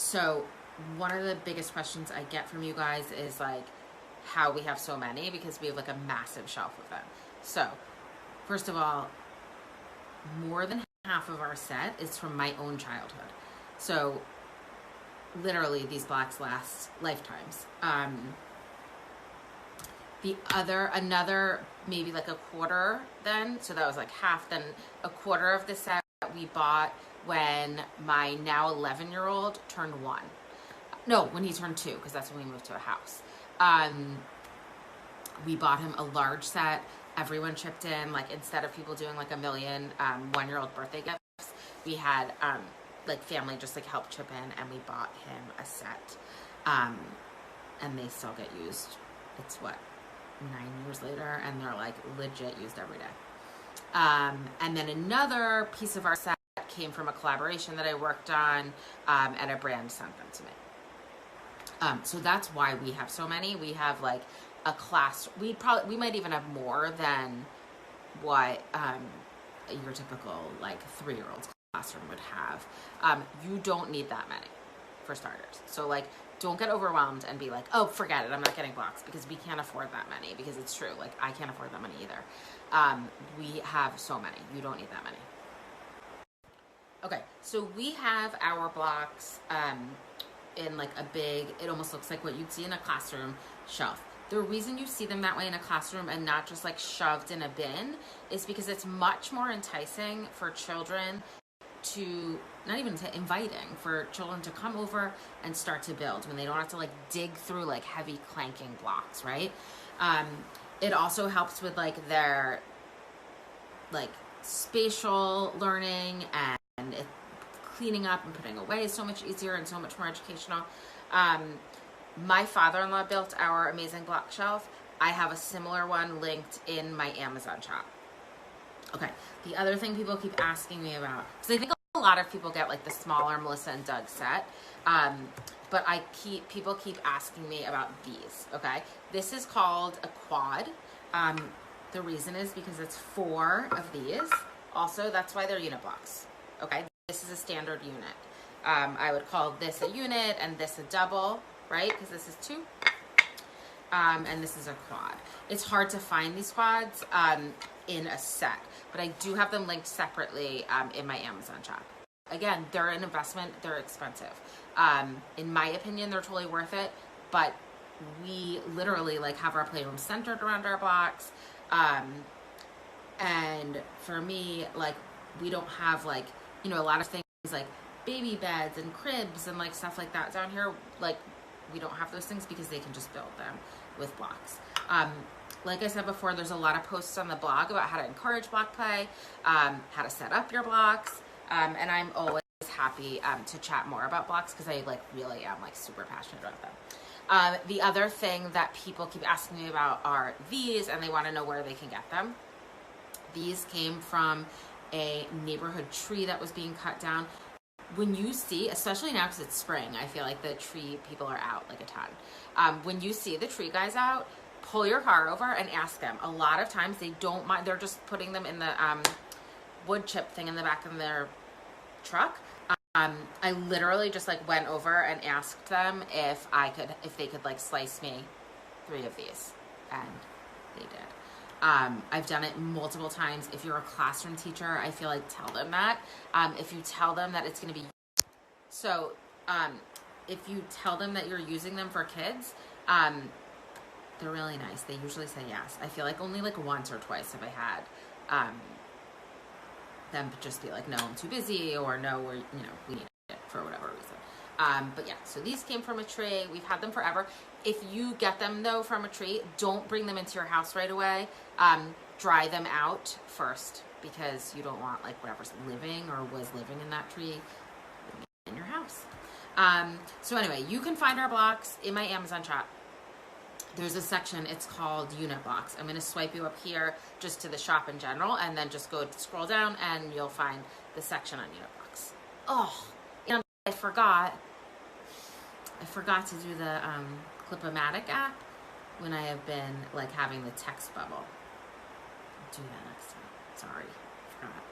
So one of the biggest questions I get from you guys is like how we have so many, because we have like a massive shelf of them. So first of all, more than half of our set is from my own childhood. So literally these blocks last lifetimes. Another maybe like a quarter then, so that was like half, then a quarter of the set we bought when my now 11-year-old turned 1. No, when he turned 2, because that's when we moved to a house. We bought him a large set. Everyone chipped in. Like, instead of people doing like a million 1-year-old birthday gifts, we had like family just like help chip in, and we bought him a set. And they still get used. It's what, 9 years later, and they're like legit used every day. And then another piece of our set came from a collaboration that I worked on, and a brand sent them to me. So that's why we have so many. We have like a class. We might even have more than what your typical like 3-year-old's classroom would have. You don't need that many, for starters. So like, don't get overwhelmed and be like, oh, forget it, I'm not getting blocks, because we can't afford that many. Because it's true, like I can't afford that many either. We have so many. You don't need that many. Okay, so we have our blocks in like a big, it almost looks like what you'd see in a classroom shelf. The reason you see them that way in a classroom and not just like shoved in a bin is because it's much more enticing for children to, not even to inviting, for children to come over and start to build when they don't have to like dig through like heavy clanking blocks, right? It also helps with like their like spatial learning, and cleaning up and putting away is so much easier and so much more educational. My father-in-law built our amazing block shelf. I have a similar one linked in my Amazon shop. Okay, the other thing people keep asking me about, because I think a lot of people get like the smaller Melissa and Doug set, but people keep asking me about these. Okay, this is called a quad. The reason is because it's 4 of these. Also, that's why they're unit blocks. Okay, this is a standard unit. I would call this a unit and this a double, right? Because this is 2. And this is a quad. It's hard to find these quads in a set, but I do have them linked separately in my Amazon shop. Again, they're an investment. They're expensive. In my opinion, they're totally worth it, but we literally like have our playroom centered around our blocks. And for me, like, we don't have like, you know, a lot of things like baby beds and cribs and like stuff like that down here. Like, we don't have those things because they can just build them with blocks. Like I said before, there's a lot of posts on the blog about how to encourage block play, how to set up your blocks, and I'm always happy to chat more about blocks, because I like really am like super passionate about them. The other thing that people keep asking me about are these, and they want to know where they can get them. These came from a neighborhood tree that was being cut down. When you see, especially now because it's spring, I feel like the tree people are out like a ton. When you see the tree guys out, pull your car over and ask them. A lot of times they don't mind. They're just putting them in the wood chip thing in the back of their truck. I literally just like went over and asked them if they could like slice me 3 of these, and they did. I've done it multiple times. If you're a classroom teacher, I feel like tell them that. If you tell them that it's going to be, so if you tell them that you're using them for kids, they're really nice. They usually say yes. I feel like only like once or twice have I had them just be like, no, I'm too busy, or no, we need it for whatever reason. But yeah, so these came from a tree. We've had them forever. If you get them though from a tree, don't bring them into your house right away. Dry them out first, because you don't want like whatever's living or was living in that tree in your house. So anyway, you can find our blocks in my Amazon shop. There's a section, it's called unit blocks. I'm going to swipe you up here just to the shop in general, and then just scroll down and you'll find the section on unit blocks. Oh, and I forgot to do the Clip-O-Matic app when I have been like having the text bubble. I'll do that next time. Sorry, forgot.